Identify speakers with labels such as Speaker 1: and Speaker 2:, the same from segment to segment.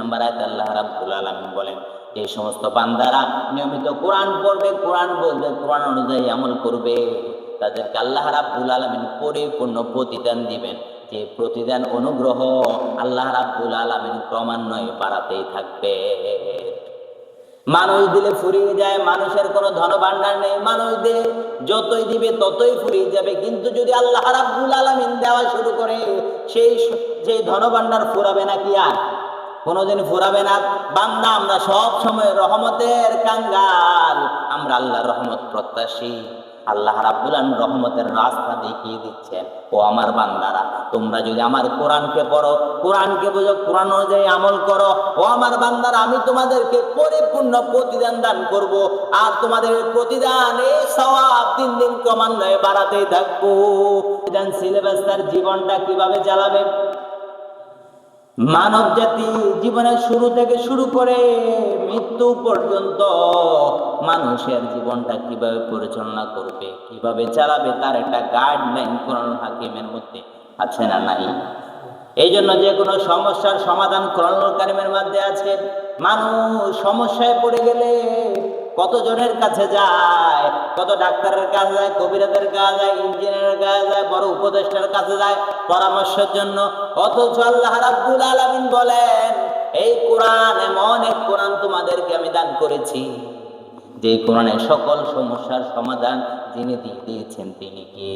Speaker 1: নম্বর আয়াতে আল্লাহ রাব্বুল আলামিন বলেন, যে সমস্ত বান্দারা নিয়মিত কোরআন পড়বে, কোরআন বলবে, কোরআন অনুযায়ী আমল করবে, তাদেরকে আল্লাহ রাব্বুল আলামিন পরিপূর্ণ প্রতিদান দিবেন। যে প্রতিদান অনুগ্রহ আল্লাহ রাব্বুল আলামিন ক্রমান্বয়ে বাড়াতেই থাকবে। মানুষ দিলে ফুরিয়ে যায়, মানুষের কোনো ধন ভাণ্ডার নেই, মানুষ দিয়ে যতই দিবে ততই ফুরিয়ে যাবে। কিন্তু যদি আল্লাহ রাব্বুল আলামিন দেওয়া শুরু করে, সেই ধন ভাণ্ডার ফুরাবে না কি আর? কোনোদিন ফুরাবে না। বান্দা, আমরা সব সময় রহমতের কাঙ্গাল, আমরা আল্লাহর রহমত প্রত্যাশী। আল্লাহ রাব্বুল আলামিন রহমতের রাস্তা দেখিয়ে দিচ্ছেন, ও আমার বান্দারা, তোমরা যদি আমার কোরআনকে পড়ো, কোরআনকে বুঝো, কোরআন অনুযায়ী আমল করো, ও আমার বান্দারা, আমি তোমাদেরকে পরিপূর্ণ প্রতিদান দান করব। আর তোমাদের প্রতিদান, এই সওয়াব দিন দিন ক্রমান্বয়ে বাড়াতেই থাকবো। প্রতিদান সিলেবাস, তার জীবনটা কিভাবে চালাবে, মানব জাতি জীবনের শুরু থেকে শুরু করে মৃত্যু পর্যন্ত মানুষের জীবনটা কিভাবে পরিচালনা করবে, কিভাবে চালাবে, তার একটা গাইডলাইন কোরআন হাকিমের মধ্যে আছে না নাই? এই জন্য যে কোনো সমস্যার সমাধান কোরআনুল কারীমের মধ্যে আছে। মানুষ সমস্যায় পড়ে গেলে কতজনের কাছে যায়, কত ডাক্তারের কাছে যায়, কবিরাজের কাছে যায়, ইঞ্জিনিয়ারের কাছে যায়, বড় উপদেষ্টার কাছে যায় পরামর্শের জন্য। অথচ আল্লাহ রাব্বুল আলামিন বলেন, এই কোরআন এমন এক কোরআন তোমাদেরকে আমি দান করেছি, যে কোরআনের সকল সমস্যার সমাধান যিনি দিয়ে দিয়েছেন তিনি কে?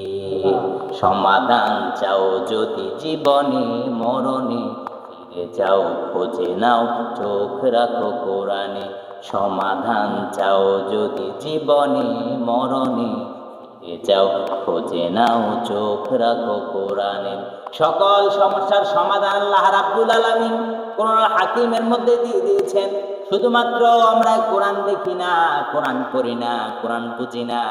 Speaker 1: সমাধান চাও যদি জীবনে মরণে, ফিরে যাও খোঁজে নাও চোখ রাখো কোরআনে। সমাধান চাও যদি জীবনে মরণে, ফিরে যাও খোঁজে নাও চোখ রাখো কোরআনে। সকল সমস্যার সমাধান আল্লাহ রাব্বুল আলামিন কোরআন হাকিমের মধ্যে দিয়ে দিয়েছেন। শুধুমাত্র আমরা কোরআন দেখি না, কোরআন পড়ি না, কোরআন বুঝি না।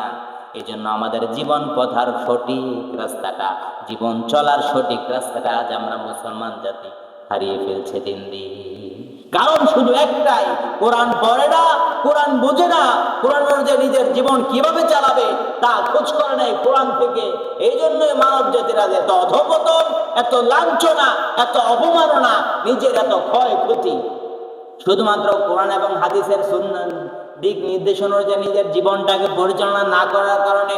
Speaker 1: এই জন্য আমাদের জীবন পথার সঠিক রাস্তাটা, জীবন চলার সঠিক রাস্তাটা আজ আমরা মুসলমান জাতি হারিয়ে ফেলছে দিন দিন। কারণ শুধু একটাই, কোরআন পড়ে না, কোরআন বুঝে না, কোরআন অনুযায়ী নিজের জীবন কিভাবে চালাবে তা খোঁজ করে নেয় কোরআন থেকে। এই জন্যই মানব জাতির আজ এত অধঃপতন, এত লাঞ্ছনা, এত অবমাননা, নিজের এত ক্ষয়ক্ষতি। শুধুমাত্র কোরআন এবং হাদিসের সুন্নাহ দিক নির্দেশনা অনুযায়ী নিজের জীবনটাকে পরিচালনা না করার কারণে।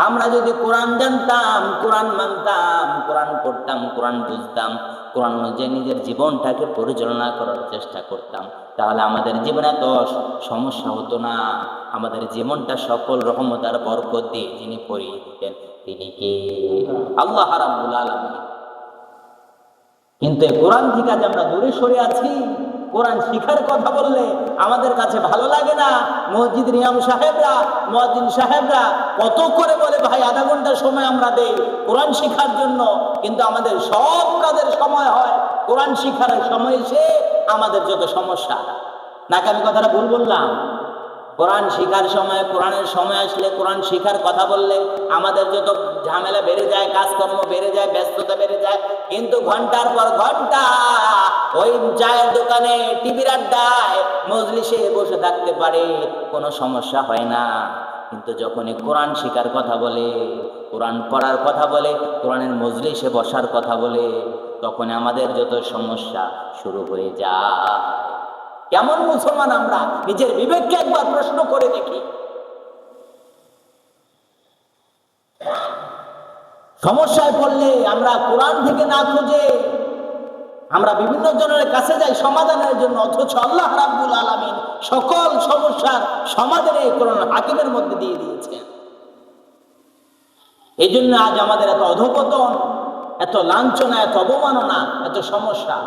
Speaker 1: আমরা যদি কোরআন জানতাম, কোরআন মানতাম, কোরআন পড়তাম, কোরআন বুঝতাম, কোরআন অনুযায়ী নিজের জীবনটাকে পরিচালনা করার চেষ্টা করতাম, তাহলে আমাদের জীবনে এত সমস্যা হতো না। আমাদের জীবনটা সকল রহমত আর বরকত দিয়ে যিনি পরিয়ে দিতেন তিনি কে? আল্লাহ রাব্বুল আলামিন। কিন্তু এই কোরআন থেকে আজ আমরা দূরে সরে আছি। কোরআন শিখার কথা বললে আমাদের কাছে ভালো লাগে না। মসজিদের ইমাম সাহেবরা, মুয়াজ্জিন সাহেবরা কত করে বলে, ভাই আধা ঘন্টা সময় আমরা দেই কোরআন শিখার জন্য, কিন্তু আমাদের সব কাজের সময় হয় কোরআন শিখার সময় এসে আমাদের যত সমস্যা। নাকি আমি কথাটা ভুল বললাম? কোরআন শিখার সময়, কোরআনের সময় আসলে, কোরআন শিখার কথা বললে আমাদের যত ঝামেলা বেড়ে যায়, কাজকর্ম বেড়ে যায়, ব্যস্ততা বেড়ে যায়। কিন্তু ঘন্টার পর ঘন্টা ওই চায়ের দোকানে, টিভির আড্ডায়, মজলিসে বসে থাকতে পারে, কোনো সমস্যা হয় না। কিন্তু যখনই কোরআন শিখার কথা বলে, কোরআন পড়ার কথা বলে, কোরআনের মজলিসে বসার কথা বলে, তখন আমাদের যত সমস্যা শুরু হয়ে যায়। কেমন মুসলমান আমরা? নিজের বিবেককে একবার প্রশ্ন করে দেখি। সমস্যায় পড়লে আমরা কোরআন থেকে না খুঁজে আমরা বিভিন্ন জনের কাছে যাই সমাধানের জন্য, অথচ আল্লাহ রাব্বুল আলামিন সকল সমস্যার সমাধান এই কোরআন হাকিমের মধ্যে দিয়ে দিয়েছেন। এই জন্য আজ আমাদের এত অধঃপতন, এত লাঞ্ছনা, এত অবমাননা, এত সমস্যা।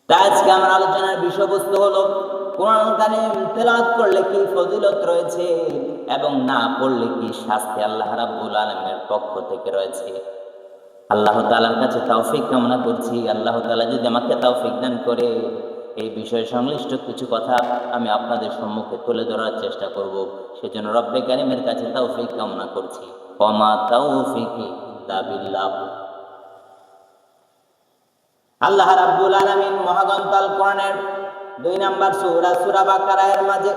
Speaker 1: তাই আজকে আমার আলোচনার বিষয়বস্তু হলো কোরআন কারীম তেলাওয়াত করলে কি ফজিলত রয়েছে এবং না পড়লে কি শাস্তি আল্লাহ রাব্বুল আলামিনের পক্ষ থেকে রয়েছে। আল্লাহ তাআলার কাছে তৌফিক কামনা করছি। আল্লাহ তাআলা যদি আমাকে তৌফিক দান করে, এই বিষয় সংশ্লিষ্ট কিছু কথা আমি আপনাদের সম্মুখে তুলে ধরার চেষ্টা করব। সেজন্য রব্বে কারীমের কাছে তৌফিক কামনা করছি। ওমা তাওফিকি ইল্লা বিল্লাহ। আল্লাহ রাব্বুল আলামিন মহাগ্রন্থ আল কোরআনের 2 নম্বর সূরা, সূরা বাকারার মাঝে,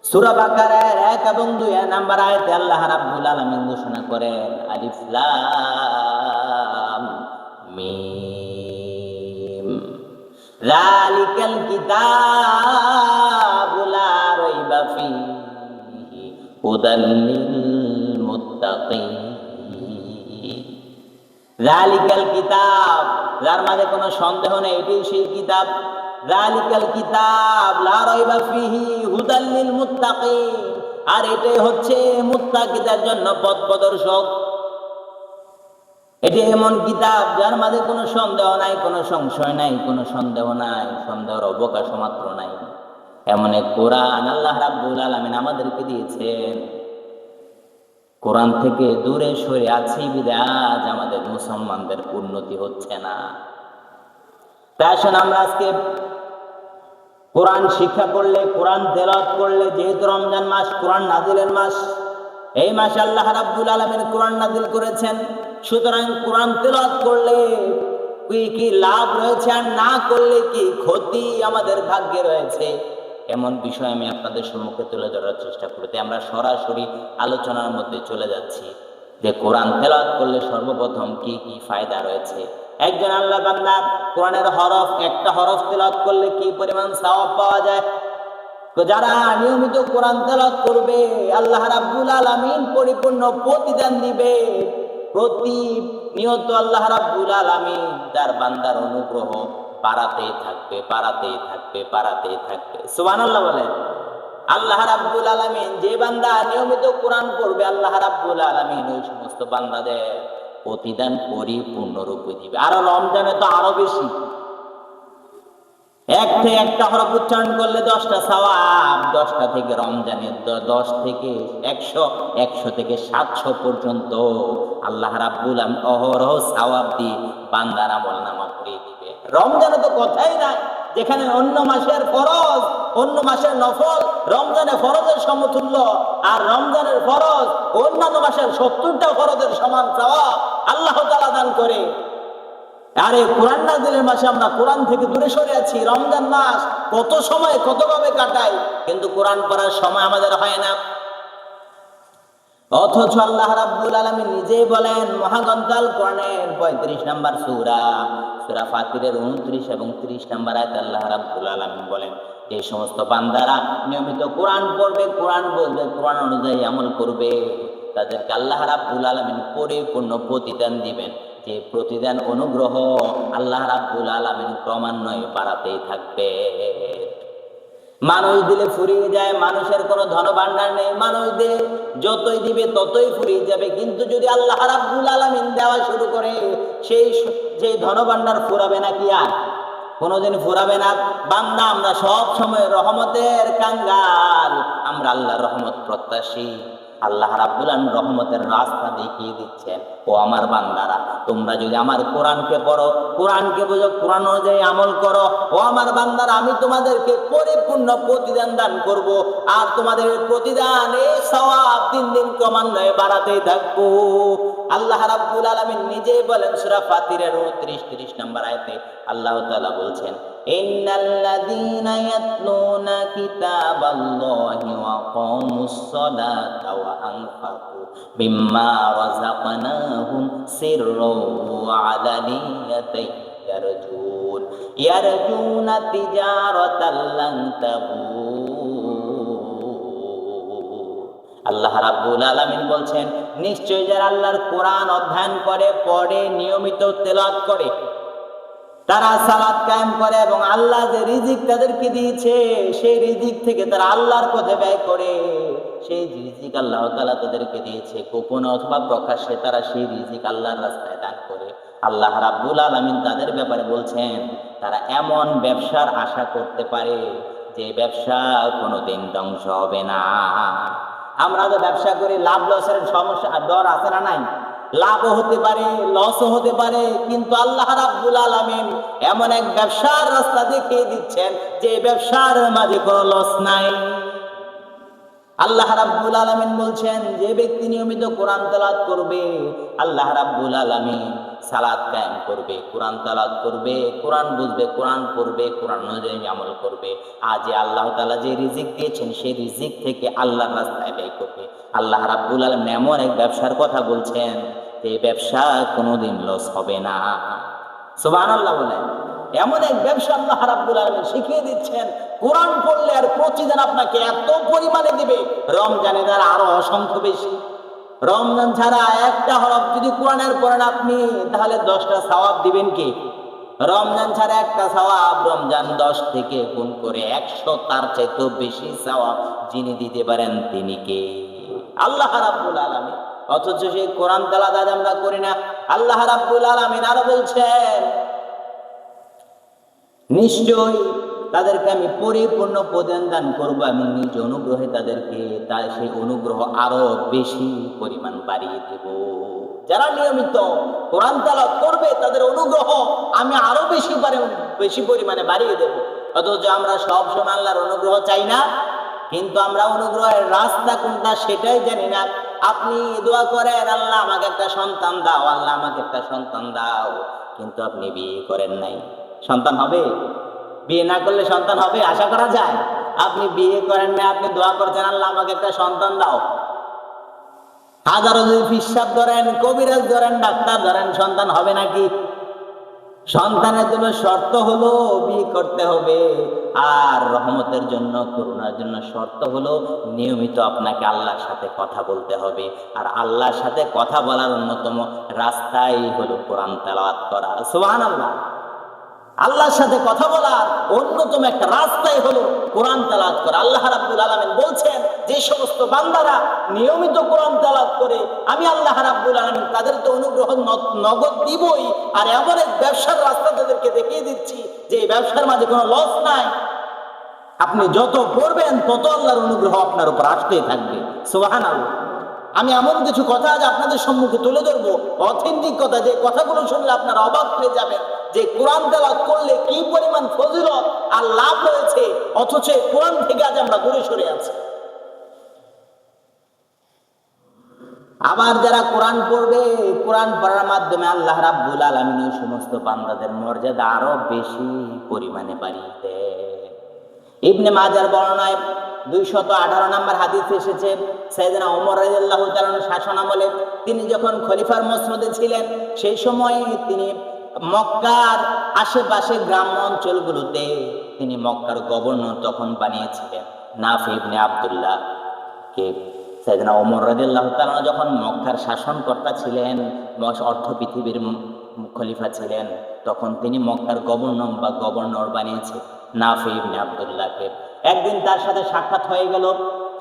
Speaker 1: সূরা বাকারার 1 এবং 2 নম্বর আয়াতে আল্লাহ রাব্বুল আলামিন ঘোষণা করেন, আলিফ লাম যালিকাল কিতাবু লা রাইবা ফীহি হুদাল লিল মুত্তাকিন। যালিকাল কিতাব, যার মাঝে কোনো সন্দেহ নেই, এটাই সেই কিতাব। যালিকাল কিতাব লা রাইবা ফীহি হুদাল লিল মুত্তাকিন, আর এটাই হচ্ছে মুত্তাকিদের জন্য পথ প্রদর্শক। এটি এমন কিতাব যার মাঝে কোনো সন্দেহ নাই, কোনো সংশয় নাই, কোনো সন্দেহ নাই, সন্দেহের অবকাশ মাত্র নাই। এমন এক কোরআন আল্লাহ রাব্বুল আলামিন আমাদেরকে দিয়েছেন। কোরআন থেকে দূরে সরে আছি বিধায় আজ আমাদের মুসলমানদের উন্নতি হচ্ছে না। তাই আসুন আমরা আজকে কোরআন শিক্ষা করলে, কোরআন তেলাওয়াত করলে, যেহেতু রমজান মাস কোরআন নাজিলের মাস, এই মাসে আল্লাহ রাব্বুল আলামিন কোরআন নাজিল করেছেন। সুতরাং কোরআন তেলাওয়াত করলে কি লাভ রয়েছে আর না করলে কি ক্ষতি আমাদের ভাগ্যে রয়েছে, এমন বিষয় আমি আপনাদের সম্মুখে তুলে ধরার চেষ্টা করতে আমরা সরাসরি আলোচনার মধ্যে চলে যাচ্ছি যে কোরআন তেলাওয়াত করলে সর্বপ্রথম কি কি ফায়দা রয়েছে। একজন আল্লাহ বান্দা কোরআনের হরফ, একটা হরফ তেলাওয়াত করলে কি পরিমাণ সওয়াব পাওয়া যায়। তো যারা নিয়মিত কোরআন তেলাওয়াত করবে আল্লাহ রাব্বুল আলামিন পরিপূর্ণ প্রতিদান দিবে। প্রতিনিয়ত আল্লাহ রাব্বুল আলামিন তার বান্দার অনুগ্রহ বাড়াতেই থাকবে, বাড়াতেই থাকবে, বাড়াতেই থাকবে। সুবহানাল্লাহ বলেন। আল্লাহ রাব্বুল আলামিন যে বান্দা নিয়মিত কোরআন পড়বে আল্লাহ রাব্বুল আলামিন ওই সমস্ত বান্দাদের প্রতিদান পরিপূর্ণরূপে দিবে। আর রমজানে তো আরো বেশি। এক থেকে একটা হরফ উচ্চারণ করলে 10টা সওয়াব, 10টা থেকে রমজানের 10 থেকে 100, 100 থেকে 700 পর্যন্ত আল্লাহ রাব্বুল আলামিন অহরহ সওয়াব দিয়ে বান্দার আমলনামা ভরিয়ে দিবে। রমজানে তো কথাই নাই, যেখানে অন্য মাসের ফরজ, অন্য মাসের নফল রমজানে ফরজের সমতুল্য, আর রমজানের ফরজ অন্যান্য মাসের 70টা ফরজের সমান সওয়াব আল্লাহ তাআলা দান করে। আরে কোরআন নাজিলের মাসে আমরা কোরআন থেকে দূরে সরে আছি। রমজান মাস কত সময় কতভাবে কাটাই, কিন্তু কোরআন পড়ার সময় আমাদের হয় না। অথচ আল্লাহ রাব্বুল আলামিন নিজেই বলেন মহাগ্রন্থ আল কোরআনের 35 নম্বর সূরা, সূরা ফাতিরের 29 এবং 30 নম্বর আয়াতে আল্লাহ রাব্বুল আলামিন বলেন যে সমস্ত বান্দারা নিয়মিত কোরআন পড়বে, কোরআন বলবে, কোরআন অনুযায়ী আমল করবে, তাদেরকে আল্লাহ রাব্বুল আলামিন পরিপূর্ণ প্রতিদান দিবেন। যে প্রতিদান অনুগ্রহ আল্লাহ রাব্বুল আলামিন ক্রমান্বয়ে বাড়াতেই থাকবে। মানুষ দিলে ফুরিয়ে যায়, মানুষের কোনো ধনভাণ্ডার নেই, মানুষ দিয়ে যতই দিবে ততই ফুরিয়ে যাবে। কিন্তু যদি আল্লাহ রাব্বুল আলামিন দেওয়া শুরু করে সেই ধনভাণ্ডার ফুরাবে না, কি আর কোনোদিন ফুরাবে না। বান্দা আমরা সব সময় রহমতের কাঙ্গাল, আমরা আল্লাহর রহমত প্রত্যাশী। আল্লাহ রাব্বুল আলামিন রহমতের রাস্তা দেখিয়ে দিচ্ছেন, ও আমার বান্দারা তোমরা যদি আমার কোরআনকে পড়ো, কোরআনকে বুঝো, কোরআন অনুযায়ী আমল করো, ও আমার বান্দারা আমি তোমাদেরকে পরিপূর্ণ প্রতিদান দান করব। আর তোমাদের প্রতিদান এই সওয়াব দিন দিন ক্রমান্বয়ে বাড়াতেই থাকবো। আল্লাহ রাব্বুল আলামিন নিজেই বলেন সূরা ফাতিরের 29-30 নম্বর আয়াতে আল্লাহ তাআলা বলছেন ইন্নাল্লাযীনা ইয়াতলুনা কিতাবাল্লাহি ওয়া আকামুস সালাতা ওয়া আনফাকু মিম্মা রাযাকনাহুম সিররাও ওয়া আলানিয়াতান ইয়ারজুনা তিজারাতাল লান তাবুর। আল্লাহ রাব্বুল আলামিন বলছেন নিশ্চয় যারা আল্লাহর কোরআন অধ্যয়ন করে, পড়ে, নিয়মিত তেলাওয়াত করে, তারা সালাত কায়েম করে এবং আল্লাহ যে রিজিক তাদেরকে দিয়েছে সেই রিজিক থেকে তারা আল্লাহর পথে ব্যয় করে। সেই রিজিক আল্লাহ তাআলা তাদেরকে দিয়েছে, গোপনে অথবা প্রকাশ্যে তারা সেই রিজিক আল্লাহর রাস্তায় দান করে। আল্লাহ রাব্বুল আলামিন তাদের ব্যাপারে বলছেন তারা এমন ব্যবসার আশা করতে পারে যে ব্যবসা কোনোদিন ধ্বংস হবে না। আমরা তো ব্যবসা করি, লাভ লসের সমস্যা ডর আছে না নাই? লাভও হতে পারে, লসও হতে পারে, কিন্তু আল্লাহ রাব্বুল আলামিন এমন এক ব্যবসার রাস্তা দেখিয়ে দিচ্ছেন যে ব্যবসার মাঝে কোনো লস নাই। আল্লাহ রাব্বুল আলামিন বলছেন যে ব্যক্তি নিয়মিত কোরআন তেলাওয়াত করবে, আল্লাহ রাব্বুল আলামিন সালাত কায়েম করবে, কোরআন তেলাওয়াত করবে, কোরআন বুঝবে, কোরআন পড়বে, কোরআন অনুযায়ী আমল করবে, আজ আল্লাহ তাআলা যে রিজিক দিয়েছেন সেই রিজিক থেকে আল্লাহর রাস্তায় ব্যয় করবে। আল্লাহ রাব্বুল আলামিন এমন এক ব্যবসার কথা বলছেন যে ব্যবসা কোনোদিন লস হবে না। সুবহানাল্লাহ বলেন। এমন এক ব্যবসা আল্লাহ রাব্বুল আলামিন শিখিয়ে দিচ্ছেন, কোরআন পড়লে আর প্রতিদিন আপনাকে এত পরিমাণে দিবে, রমজানে দ্বারা আরো অসংখ্য বেশি। রমজান ছাড়া একটা হরফ যদি কোরআনের পড়েন আপনি, তাহলে 10টা সওয়াব দিবেন কে? রমজান ছাড়া একটা সওয়াব রমজান 10 থেকে গুণ করে 100, তার চাইতেও বেশি সওয়াব যিনি দিতে পারেন তিনি কে? আল্লাহ রাব্বুল আলামিন। অথচ সেই কোরআন তেলাওয়াত আজ আমরা করি না। আল্লাহ রাব্বুল আলামিন আরো বলছেন, নিশ্চয় তাদেরকে আমি পরিপূর্ণ প্রদান দান করবো এবং নিজ অনুগ্রহে তাদেরকে তার সেই অনুগ্রহ আরো বেশি পরিমাণ বাড়িয়ে দেব। যারা নিয়মিত কোরআন তেলাওয়াত করবে তাদের অনুগ্রহ আমি আরো বেশি পরিমাণে বাড়িয়ে দেব। অথচ আমরা সব সময় আল্লাহর অনুগ্রহ চাই না, কিন্তু আমরা অনুগ্রহের রাস্তা কোনটা সেটাই জানি না। আপনি দোয়া করেন, আল্লাহ আমাকে একটা সন্তান দাও, আল্লাহ আমাকে একটা সন্তান দাও, কিন্তু আপনি বিয়ে করেন নাই, সন্তান হবে? বিয়ে না করলে সন্তান হবে আশা করা যায়? আপনি বিয়ে করেন না, আপনি দোয়া করছেন আল্লাহ আমাকে একটা সন্তান দাও। হাজারো যদি ফিসাব ধরেন, কবিরাজ ধরেন, ডাক্তার ধরেন, সন্তান হবে নাকি? সন্তানের জন্য শর্ত হলো বিয়ে করতে হবে, আর রহমতের জন্য, করুণার জন্য শর্ত হলো নিয়মিত আপনাকে আল্লাহর সাথে কথা বলতে হবে। আর আল্লাহর সাথে কথা বলার অন্যতম রাস্তাই হলো কোরআন তেলাওয়াত করা। সুবহানাল্লাহ। আল্লাহর সাথে কথা বলার অন্যতম একটা রাস্তাই হলো কোরআন তেলাওয়াত করা। আল্লাহ রাব্বুল আলামিন বলছেন, যে সমস্ত বান্দারা নিয়মিত কোরআন তেলাওয়াত করে আমি আল্লাহ রাব্বুল আলামিন তাদেরকে অনুগ্রহ নগদ দিবই, আর এমন এক ব্যবসার রাস্তা তাদেরকে দেখিয়ে দিচ্ছি যে এই ব্যবসার মাঝে কোনো লস নাই। আপনি যত পড়বেন তত আল্লাহর অনুগ্রহ আপনার উপর আসতেই থাকবে। সুবহানাল্লাহ। আমি এমন কিছু কথা আজ আপনাদের সম্মুখে তুলে ধরবো, অথেন্টিক কথা, যে কথাগুলো শুনলে আপনারা অবাক হয়ে যাবেন যে কোরআন তেলাওয়াত করলে কি পরিমাণ ফজিলত আর লাভ রয়েছে, অথচ কোরআন থেকে আজ আমরা দূরে সরে আছি। আবার যারা কোরআন পড়বে, কোরআন পড়ার মাধ্যমে আল্লাহ রাব্বুল আলামিন ওই সমস্ত বান্দাদের মর্যাদা আরো বেশি পরিমাণে বাড়িয়ে দেয়। ইবনে মাজার বর্ণনায় 218 নম্বর হাদিসে এসেছে, সাইয়েদনা ওমর রাদিয়াল্লাহু তাআলা শাসন আমলে তিনি যখন খলিফার মসনদে ছিলেন, সেই সময় তিনি মক্কার আশেপাশে গ্রাম্য অঞ্চলগুলোতে তিনি মক্কার গভর্নর তখন বানিয়েছিলেন নাফি ইবনে আব্দুল্লাহ কে। সাইয়েদনা ওমর রাদিয়াল্লাহু তাআলা যখন মক্কার শাসনকর্তা ছিলেন, অর্ধ পৃথিবীর খলিফা ছিলেন, তখন তিনি মক্কার গভর্নর বানিয়েছেন নাফি ইবনে আব্দুল্লাহকে। একদিন তার সাথে সাক্ষাৎ হয়ে গেল।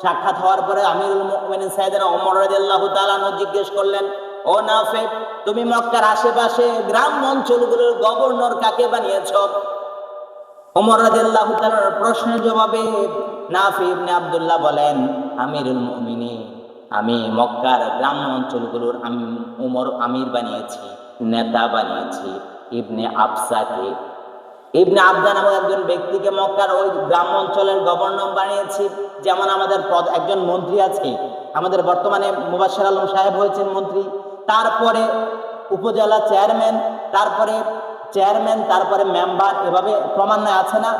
Speaker 1: সাক্ষাৎ হওয়ার পরে আমিরুল মুমিনিন সাইয়েদনা ওমর রাদিয়াল্লাহু তাআলা জিজ্ঞেস করলেন, ও নাফি, তুমি মক্কার আশেপাশে গ্রাম অঞ্চলগুলোর গভর্নর কাকে বানিয়েছ? ওমর রাদিয়াল্লাহু তাআলার প্রশ্নের জবাবে নাফি ইবনে আব্দুল্লাহ বলেন, আমিরুল মুমিনিন, আমি মক্কার গ্রাম অঞ্চলগুলোর আমির বানিয়েছি, নেতা বানিয়েছি ইবনে আবসাকে। ইবনে আবদা নামক একজন ব্যক্তিকে মক্কার ওই গ্রাম অঞ্চলের গভর্নর বানিয়েছি। যেমন আমাদের একজন মন্ত্রী আছে, আমাদের বর্তমানে মুবাশশির আলম সাহেব হয়েছেন মন্ত্রী, তারপরে উপজেলা চেয়ারম্যান, তারপরে মেম্বার, এভাবে ক্রমান্বয়ে আছে না?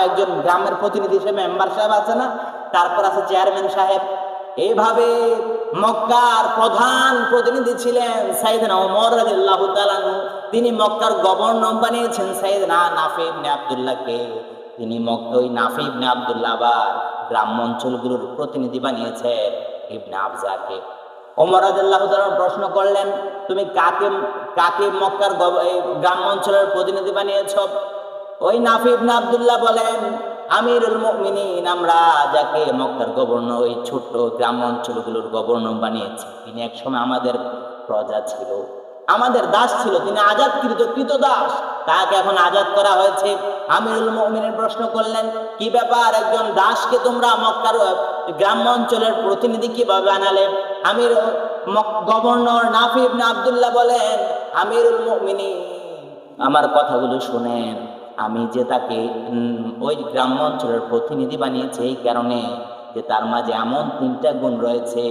Speaker 1: একজন গ্রামের প্রতিনিধি হিসেবে মেম্বার সাহেব আছে না? তারপর আছে চেয়ারম্যান সাহেব। এইভাবে মক্কার প্রধান প্রতিনিধি ছিলেন সাইয়েদনা ওমর রাদিয়াল্লাহু তাআলা। তিনি মক্কার গভর্নর বানিয়েছেন সাইয়েদনা নাফি ইবনে আব্দুল্লাহকে। তিনি ওই নাফি ইবনে আব্দুল্লাহ আবার গ্রাম অঞ্চলগুলোর প্রতিনিধি বানিয়েছেন ইবনে আবজাকে। ওমর রাদিয়াল্লাহু তাআলা প্রশ্ন করলেন, তুমি কাকে মক্কার গ্রাম অঞ্চলের প্রতিনিধি বানিয়েছ? ওই নাফি ইবনে আব্দুল্লাহ বলেন, আমিরুল মুমিনিন, আমরা যাকে মক্কার গভর্নর, ওই ছোট্ট গ্রাম অঞ্চলগুলোর গভর্নর বানিয়েছি, তিনি একসময় আমাদের প্রজা ছিল, আমাদের দাস ছিল, তিনি কৃত দাস, তাকে এখন আজাদ করা হয়েছে। আমিরুল মুমিনিন প্রশ্ন করলেন, কি ব্যাপার, একজন দাসকে তোমরা মক্কার গ্রাম অঞ্চলের প্রতিনিধি কিভাবে বানালে? গভর্নর নাফি ইবনে আব্দুল্লাহ বলেন, আমিরুল মুমিনিন, আমার কথাগুলো শুনেন, আমি যে তাকে ওই গ্রাম্য অঞ্চলের প্রতিনিধি বানিয়েছি এই কারণে যে তার মাঝে এমন 3টা গুণ রয়েছে,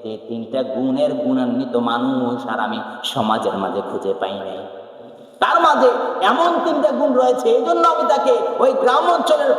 Speaker 1: যে 3টা গুণের গুণান্বিত মানুষ আর আমি সমাজের মাঝে খুঁজে পাই নাই। তার মাঝে এমন 3টা গুণ রয়েছে, এই জন্য আমি তাকে ওই গ্রাম অঞ্চলের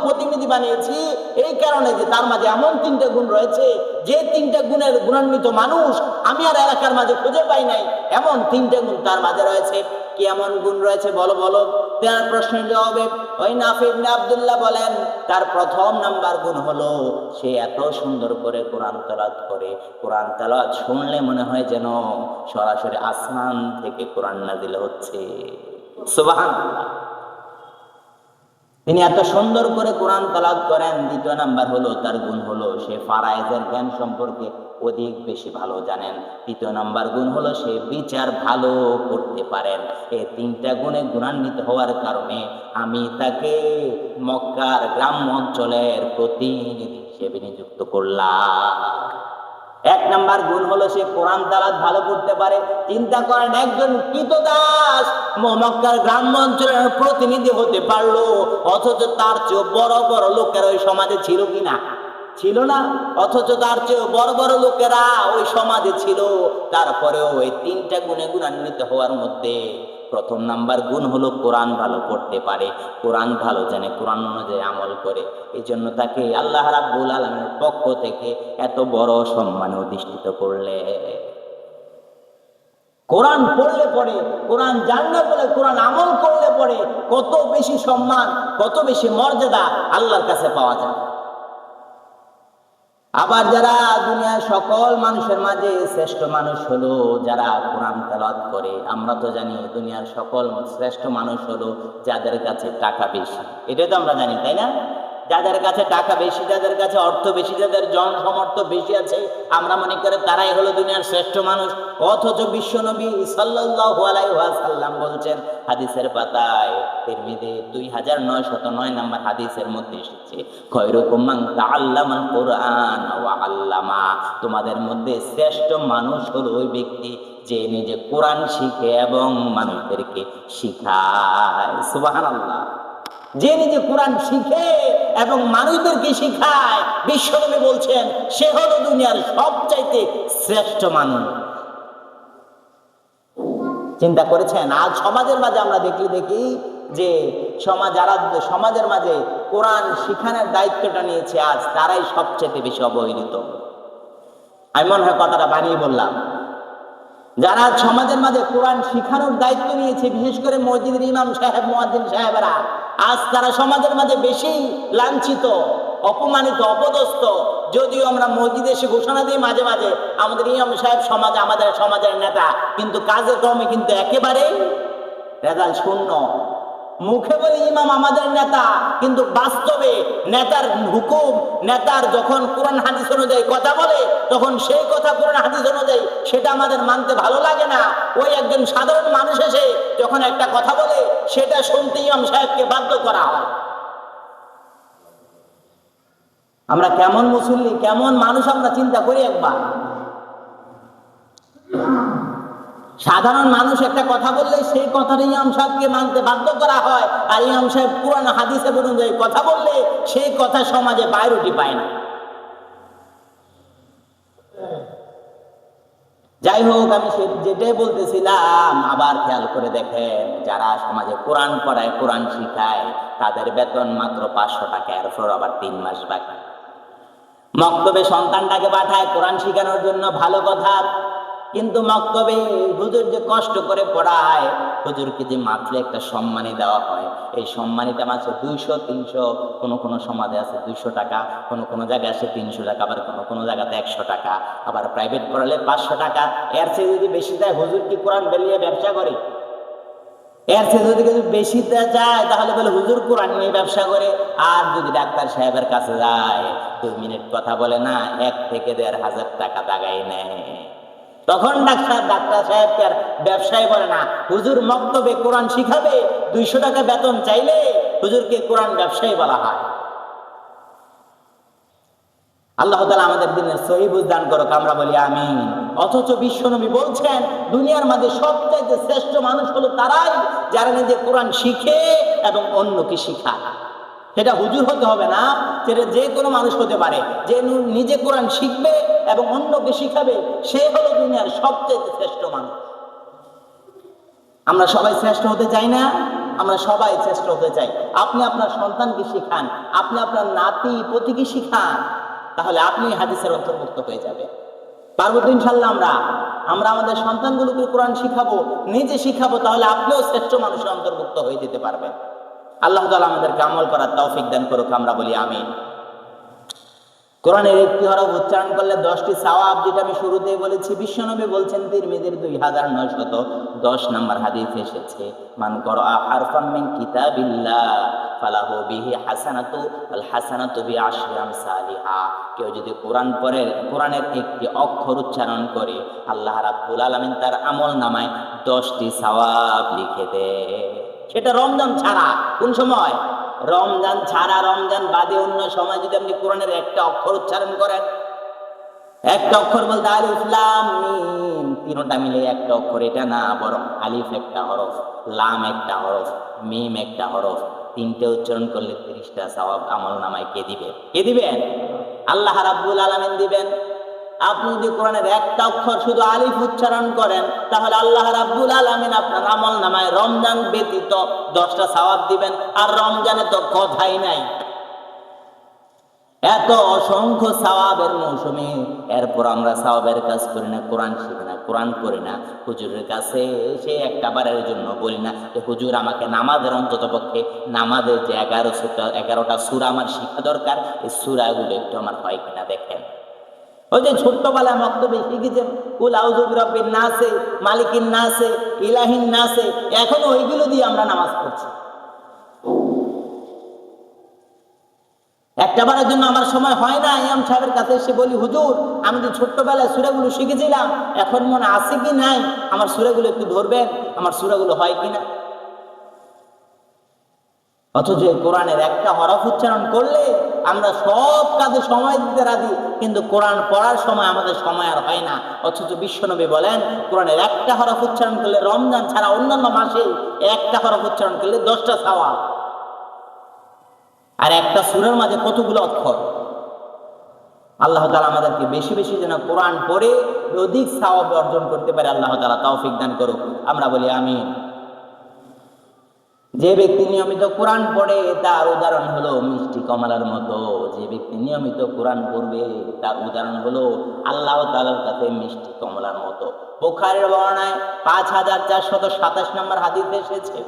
Speaker 1: প্রতিনিধি বানিয়েছি, এই কারণে যে তার মাঝে এমন 3টা গুণ রয়েছে, যে 3টা গুণের গুণান্বিত মানুষ আমি আর এলাকার মাঝে খুঁজে পাই নাই। এমন তিনটে গুণ তার মাঝে রয়েছে। কি এমন গুণ রয়েছে বলো বলো? তার প্রশ্নের জবাবে ওই নাফি ইবনে আব্দুল্লাহ বলেন, তার প্রথম নাম্বার গুণ হলো সে এত সুন্দর করে কোরআন তেলাওয়াত করে, কোরআন তেলাওয়াত শুনলে মনে হয় যেন সরাসরি আসমান থেকে কোরআন নাজিল হচ্ছে। সুবহানাল্লাহ। তিনি এত সুন্দর করে কোরআন তেলাওয়াত করেন। দ্বিতীয় নাম্বার হলো তার গুণ হলো সে ফারায়েজের জ্ঞান সম্পর্কে অধিক বেশি ভালো জানেন। তৃতীয় নাম্বার গুণ হলো সে বিচার ভালো করতে পারেন। এই তিনটা গুণে গুণান্বিত হওয়ার কারণে আমি তাকে মক্কার গ্রাম্য অঞ্চলের প্রতিনিধি হিসেবে নিযুক্ত করলাম। এক নাম্বার গুণ হলো সে কোরআন তেলাওয়াত ভালো করতে পারে। চিন্তা করেন, একজন কৃতদাস মক্কার গ্রাম্য অঞ্চলের প্রতিনিধি হতে পারলো, অথচ তার চেয়ে বড় বড় লোকের ওই সমাজে ছিল কিনা? ছিল না। অথচ তার চেয়ে বড় বড় লোকেরা ওই সমাজে ছিল। তারপরেও ওই তিনটা গুণে গুণান্বিত হওয়ার মধ্যে প্রথম নাম্বার গুণ হলো কোরআন ভালো পড়তে পারে, কোরআন ভালো জানে, কোরআন অনুযায়ী আমল করে। এই জন্য তাকে আল্লাহ রাব্বুল আলামিনের পক্ষ থেকে এত বড় সম্মানে অধিষ্ঠিত করলে। কোরআন পড়লে পরে, কোরআন জানলে পরে, কোরআন আমল করলে পরে কত বেশি সম্মান, কত বেশি মর্যাদা আল্লাহর কাছে পাওয়া যায়। আবার যারা দুনিয়ার সকল মানুষের মাঝে শ্রেষ্ঠ মানুষ হলো যারা কোরআন তেলাওয়াত করে। আমরা তো জানি দুনিয়ার সকল শ্রেষ্ঠ মানুষ হলো যাদের কাছে টাকা বেশি। এটা তো আমরা জানি, তাই না? যাদের কাছে টাকা বেশি, যাদের কাছে অর্থ বেশি, যাদের জনসমর্থ বেশি আছে, আমরা মনে করি তারাই হলো দুনিয়ার শ্রেষ্ঠ মানুষ। অথচ বিশ্বনবী সাল্লাল্লাহু আলাইহি ওয়াসাল্লাম বলছেন হাদিসের পাতায় তিরমিজি 2909 নম্বর হাদিসের মধ্যে এসেছে, খায়রুকুম মান তাআল্লামাল কুরআন ওয়া আল্লামা। তোমাদের মধ্যে শ্রেষ্ঠ মানুষ হলো ওই ব্যক্তি যে নিজে কোরআন শিখে এবং মানুষদেরকে শিখায়। সুবহানাল্লাহ। যে নিজে কোরআন শিখে এবং মানুষদেরকে শিখায়, বিশ্বনবী বলছেন সে হলো দুনিয়ার সবচাইতে শ্রেষ্ঠ মানুষ। চিন্তা করেছেন আজ সমাজের মাঝে আমরা দেখি যে যারা সমাজের মাঝে কোরআন শিখানোর দায়িত্বটা নিয়েছে আজ তারাই সবচেয়ে বেশি অবহেলিত। আমি মনে হয় কথাটা বানিয়ে বললাম। যারা সমাজের মাঝে কোরআন শিখানোর দায়িত্ব নিয়েছে, বিশেষ করে মসজিদের ইমাম সাহেব, মুয়াজ্জিন সাহেবেরা, আজ তারা সমাজের মাঝে বেশি লাঞ্ছিত, অপমানিত, অপদস্থ। যদিও আমরা মসজিদে এসে ঘোষণা দিই মাঝে মাঝে আমাদের ইমাম সাহেব আমাদের সমাজের নেতা, কিন্তু কাজে কর্মে কিন্তু একেবারেই রেজাল্ট শূন্য। মুখে বলি ইমাম আমাদের নেতা, কিন্তু বাস্তবে নেতার হুকুম, নেতার যখন কোরআন হাদিস অনুযায়ী কথা বলে তখন সেই কথা কোরআন হাদিস অনুযায়ী সেটা আমাদের মানতে ভালো লাগে না। ওই একজন সাধারণ মানুষ এসে যখন একটা কথা বলে সেটা শুনতে ইমাম সাহেবকে বাধ্য করা হয়। আমরা কেমন মুসল্লি, কেমন মানুষ আমরা চিন্তা করি একবার। সাধারণ মানুষ একটা কথা বললে সেই কথাটা ইমাম সাহেবকে মানতে বাধ্য করা হয়, আর ইমাম সাহেব কোরআন হাদিসের অনুযায়ী কথা বললে সেই কথা সমাজে প্রায়োরিটি পায় না। যাই হোক, আমি যেটাই বলতেছিলাম, আবার খেয়াল করে দেখেন যারা সমাজে কোরআন পড়ায়, কোরআন শিখায়, তাদের বেতন মাত্র 500 টাকা, এরপর আবার 3 মাস বাকি। মক্তবে সন্তানটাকে পাঠায় কোরআন শিখানোর জন্য, ভালো কথা, কিন্তু মক্তবে হুজুর যে কষ্ট করে পড়ায়, হুজুরকে যে মাত্র একটা সম্মানী দেওয়া হয়, এই সম্মানীটা মাত্র 200-300, কোনো সমাজে আছে 200 টাকা, কোনো জায়গায় আছে 300 টাকা, আবার কোনো জায়গাতে 100 টাকা, আবার প্রাইভেট পড়ালে 500 টাকা। এর চেয়ে যদি বেশি দেয়, হুজুর কি কোরআন বেরিয়ে ব্যবসা করে? এর চেয়ে যদি কিছু বেশি যায় তাহলে বলে হুজুর কোরআন নিয়ে ব্যবসা করে। আর যদি ডাক্তার সাহেবের কাছে যায়, 2 মিনিট কথা বলে না, 1 থেকে 1,500 টাকা দাগাই নেয়। তখন ডাক্তার সাহেবকে আর ব্যবসায়ী বলে না, হুজুর মক্তবে কোরআন শিখাবে, 200 টাকা বেতন চাইলে হুজুরকে কোরআন ব্যবসায়ী বলা হয়। আল্লাহ তাআলা আমাদের দিনের সহি বুঝ দান করুক, আমরা বলি আমিন। অথচ বিশ্বনবী বলছেন দুনিয়ার মাঝে সবচেয়ে শ্রেষ্ঠ মানুষ হলো তারাই যারা নিজে কোরআন শিখে এবং অন্যকে শিখায়। সেটা হুজুর হতে হবে না, সেটা যে কোনো মানুষ হতে পারে। যে নিজে কোরআন শিখবে এবং অন্যকে শিখাবে, সে হলো দুনিয়ার সবচেয়ে শ্রেষ্ঠ মানুষ। আমরা সবাই শ্রেষ্ঠ হতে চাই না? আমরা সবাই শ্রেষ্ঠ হতে চাই। আপনি আপনার সন্তানকে শিখান, আপনি আপনার নাতি পতিকে শিখান, তাহলে আপনি হাদিসের অন্তর্ভুক্ত হয়ে যাবে। পারবো তো ইনশাল্লাহ আমরা? আমরা আমাদের সন্তানগুলোকে কোরআন শিখাবো, নিজে শিখাবো, তাহলে আপনিও শ্রেষ্ঠ মানুষের অন্তর্ভুক্ত হয়ে যেতে পারবেন। আল্লাহ তাআলা আমাদেরকে আমল করার তৌফিক দান করুক, আমরা বলি আমিন। কোরআনের একটি হরফ উচ্চারণ করলে 10টি সওয়াব, যেটা আমি শুরুতেই বলেছি। বিশ্বনবী বলছেন, তিরমিজির 2910 নম্বর হাদিসে এসেছে, মান করা হারফাম মিন কিতাবিল্লাহ ফালাহু বিহি হাসানাতু ওয়াল হাসানাতু বিআশরি আমসালিহা। কেউ যদি কোরআন পড়ে, কোরআনের একটি অক্ষর উচ্চারণ করে, আল্লাহ রাব্বুল আলামিন তার আমল নামায় 10টি সওয়াব লিখে দেয়। সেটা রমজান ছাড়া। কোন সময়? রমজান ছাড়া। রমজান বাদে অন্য সময় যদি আপনি কোরআনের একটা অক্ষর উচ্চারণ করেন, একটা অক্ষর বলতে আলিফ লাম মিম, তিনটা মিলে একটা অক্ষর, এটা না, বরং আলিফ একটা হরফ, লাম একটা হরফ, মিম একটা হরফ, তিনটে উচ্চারণ করলে 30টা সওয়াব আমল নামায় কে দিবেন? কে দিবেন? আল্লাহ রাব্বুল আলামিন দিবেন। আপনি যদি কোরআনের একটা অক্ষর শুধু আলিফ উচ্চারণ করেন, তাহলে আল্লাহ রাব্বুল আলামিন আপনার আমল নামায় রমজান ব্যতীত 10টা সওয়াব দিবেন। আর রমজানে তো কথাই নাই, এত অসংখ্য সওয়াবের মৌসুমে, এরপর আমরা সওয়াবের কাজ করি না, কোরআন শিখি না, কোরআন পড়ি না। হুজুরের কাছে সে একটা বারের জন্য বলি না যে হুজুর আমাকে নামাজের অন্তত পক্ষে নামাজের যে 11টা সূরা আমার শিখা দরকার, এই সূরাগুলো একটু আমার হয় কিনা দেখেন। ওই যে ছোট্টবেলায় মক্তবে শিখেছেন কুল আউযু বিরাব্বিন নাসে, মালিকিন নাসে, ইলাহিন নাসে, এখন ওইগুলো দিয়ে আমরা নামাজ পড়ছি। একটা বারের জন্য আমার সময় হয় না ইমাম সাহেবের কাছে এসে বলি, হুজুর আমি যে ছোট্টবেলায় সূরাগুলো শিখেছিলাম, এখন মনে আছে কি নাই, আমার সূরাগুলো একটু ধরবেন, আমার সূরাগুলো হয় কিনা। অথচ কোরআনের একটা হরফ উচ্চারণ করলে আমরা সব কাজে সময় দিতে রাজি, কিন্তু কোরআন পড়ার সময় আমাদের সময় আর হয় না। অথচ বিশ্বনবী বলেন, কোরআনের একটা হরফ উচ্চারণ করলে, রমজান ছাড়া অন্যান্য মাসে একটা হরফ উচ্চারণ করলে 10টা সওয়াব। আর একটা সূরার মাঝে কতগুলো অক্ষর। আল্লাহ তাআলা আমাদেরকে বেশি বেশি যেন কোরআন পড়ে অধিক সওয়াব অর্জন করতে পারে, আল্লাহ তাআলা তৌফিক দান করুক, আমরা বলি আমিন। যে ব্যক্তি নিয়মিত কোরআন পড়ে, তার উদাহরণ হলো মিষ্টি কমলার মতো। যে ব্যক্তি নিয়মিত কোরআন পড়বে, তার উদাহরণ হলো আল্লাহ তাআলার কাছে মিষ্টি কমলার মতো। বুখারীর বর্ণনায় 5427 নম্বর হাদিসে এসেছে,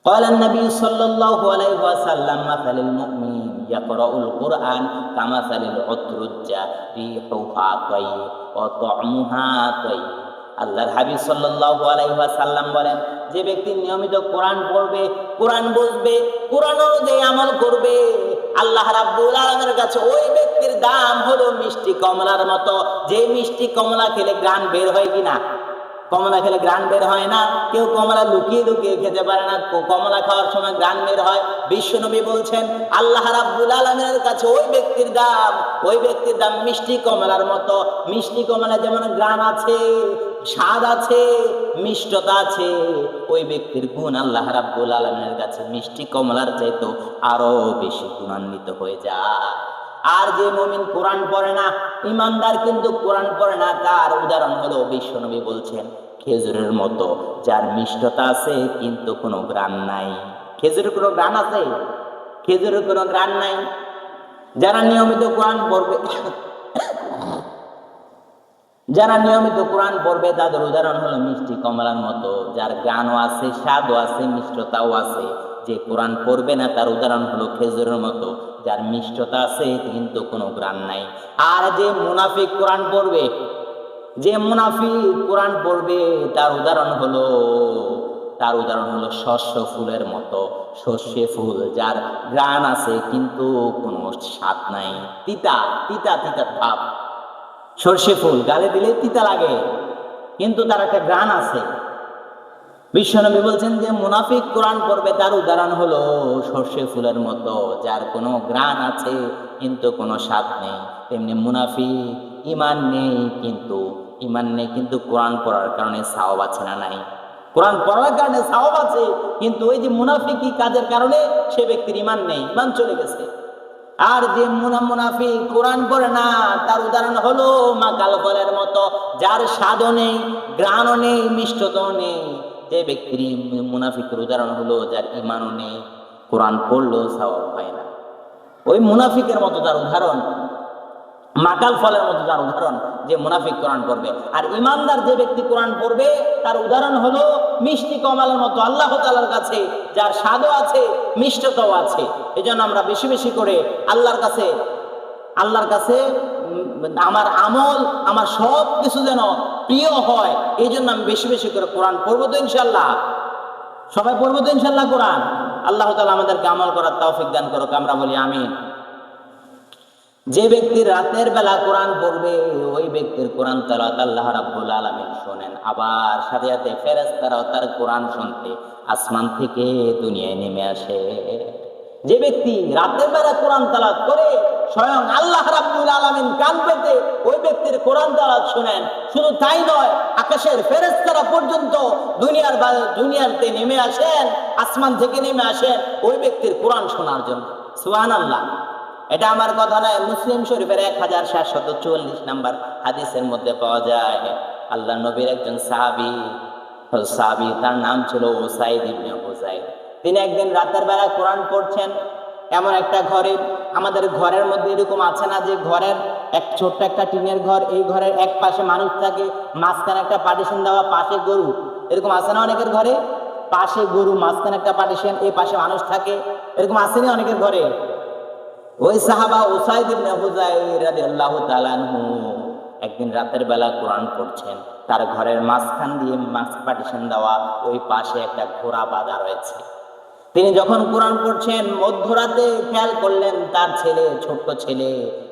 Speaker 1: قال النبي صلى الله عليه وسلم مثل المؤمن يقرأ القرآن كمثل العطرجة ريحها طيب وطعمها طيب। আল্লাহর হাবিব সাল্লাল্লাহু আলাইহি ওয়াসাল্লাম বলেন, যে ব্যক্তি নিয়মিত কোরআন পড়বে, কোরআন বুঝবে, কোরআন অনুযায়ী আমল করবে, আল্লাহ রাব্বুল আলামিনের কাছে ওই ব্যক্তির দাম হলো মিষ্টি কমলার মতো। যে মিষ্টি কমলা খেলে ঘ্রাণ বের হয় কিনা? কমলা খেলে ঘ্রাণ বের হয় না। কেউ কমলা লুকিয়ে লুকিয়ে খেতে পারে না, কমলা খাওয়ার সময় ঘ্রাণ বের হয়। বিশ্বনবী বলছেন, আল্লাহ রাব্বুল আলামিনের কাছে ওই ব্যক্তির দাম মিষ্টি কমলার মতো। মিষ্টি কমলা যেমন ঘ্রাণ আছে, স্বাদ আছে, মিষ্টতা আছে, ওই ব্যক্তির গুণ আল্লাহ রাব্বুল আলামিনের কাছে মিষ্টি কমলার চাইতে আরো বেশি গুণান্বিত হয়ে যায়। আর যে মুমিন কোরআন পড়ে না, ইমানদার কিন্তু কোরআন পড়ে না, তার উদাহরণ হলো বিশ্বনবী বলছেন খেজুরের মতো, যার মিষ্টতা আছে কিন্তু কোনো ঘ্রাণ নাই। খেজুরের কোনো ঘ্রাণ আছে? খেজুরের কোনো ঘ্রাণ নাই। যারা নিয়মিত কোরআন পড়বে তাদের উদাহরণ হলো মিষ্টি কমলার মতো, যার গানও আছে, স্বাদও আছে, মিষ্টতাও আছে। যে কোরআন পড়বে না, তার উদাহরণ হলো খেজুরের মতো, যার মিষ্টতা আছে কিন্তু কোনো ঘ্রাণ নাই। আর যে মুনাফিক কোরআন পড়বে, তার উদাহরণ হলো শস্য ফুলের মতো। সর্ষে ফুল, যার ঘ্রাণ আছে কিন্তু কোনো স্বাদ নাই, তিতা তিতা তিতা ভাব। সর্ষে ফুল গালে দিলে তিতা লাগে, কিন্তু তার একটা ঘ্রাণ আছে। বিশ্বনবী বলছেন যে মুনাফিক কোরআন পড়বে, তার উদাহরণ হলো সর্ষে ফুলের মতো, যার কোনো ঘ্রাণ আছে কিন্তু কোনো স্বাদ নেই। তেমনি মুনাফিক, ঈমান নেই কিন্তু কোরআন পড়ার কারণে সওয়াব আছে না নাই? কোরআন পড়ার কারণে সওয়াব আছে, কিন্তু ওই যে মুনাফিকি কাজের কারণে সে ব্যক্তির ঈমান নেই, ঈমান চলে গেছে। আর যে মুনাফিক কোরআন পড়ে না, তার উদাহরণ হলো মাকাল ফলের মতো, যার স্বাদও নেই, ঘ্রাণও নেই, মিষ্টতাও নেই। যে ব্যক্তির মুনাফিকের উদাহরণ হলো যার ঈমানও নেই, কোরআন পড়লেও সওয়াব হয় না। ওই মুনাফিকের মতো তার উদাহরণ, মাকাল ফলের মতো তার উদাহরণ। যে মুনাফিক কোরআন পড়বে। আর ইমানদার যে ব্যক্তি কোরআন পড়বে তার উদাহরণ হলো মিষ্টি কমলার মতো আল্লাহ তাআলার কাছে, যার স্বাদও আছে মিষ্টতাও আছে। এজন্য আমরা বেশি বেশি করে আল্লাহর কাছে আমার আমল, আমার সব কিছু যেন প্রিয় হয়, এই জন্য আমি বেশি বেশি করে কোরআন পড়বো। তো ইনশাল্লাহ সবাই পড়বো তো ইনশাল্লাহ কোরআন। আল্লাহ তাআলা আমাদেরকে আমল করার তৌফিক দান করুক, আমরা বলি আমিন। যে ব্যক্তি রাতের বেলা কোরআন পড়বে ওই ব্যক্তির কোরআন তেলাওয়াত আল্লাহ রাব্বুল আলামিন শোনেন, আবার সাথে সাথে ফেরেশতারাও তার কোরআন শুনতে আসমান থেকে দুনিয়ায় নেমে আসে। যে ব্যক্তি রাতের বেলা কোরআন তেলাওয়াত করে স্বয়ং আল্লাহ রাব্বুল আলামিন কান পেতে ওই ব্যক্তির কোরআন তেলাওয়াত শুনেন। শুধু তাই নয়, আকাশের ফেরেশতারা পর্যন্ত দুনিয়াতে নেমে আসেন, আসমান থেকে নেমে আসেন ওই ব্যক্তির কোরআন শোনার জন্য। সুবহানাল্লাহ। এটা আমার কথা নয়, মুসলিম শরীফের 1744 নম্বর হাদিসের মধ্যে পাওয়া যায়। আল্লাহ নবীর একজন সাহাবী, তার নাম ছিল উসাইদ ইবনে হুযাইর। তিনি একদিন রাতের বেলা কোরআন পড়ছেন। এমন একটা ঘরে, আমাদের ঘরের মধ্যে এরকম আছে না যে ঘরের ছোট্ট একটা টিনের ঘর, এই ঘরের এক পাশে মানুষ থাকে, মাঝখানে একটা পার্টিশন দেওয়া, পাশে গরু, এরকম আছে না অনেকের ঘরে? পাশে গরু, মাঝখানে একটা পার্টিশন, এই পাশে মানুষ থাকে, এরকম আসেনি অনেকের ঘরে? ওই সাহাবা উসাইদ ইবনে হুযাইর রাদিয়াল্লাহু তাআলা আনহু একদিন রাতের বেলা কোরআন পড়ছেন। তার ঘরের মাঝখান দিয়ে পার্টিশন দেওয়া, ওই পাশে একটা ঘোড়া বাঁধা রয়েছে। তিনি যখন কোরআন পড়ছেন মধ্যরাতে খেয়াল করলেন তার ছোট্ট ছেলে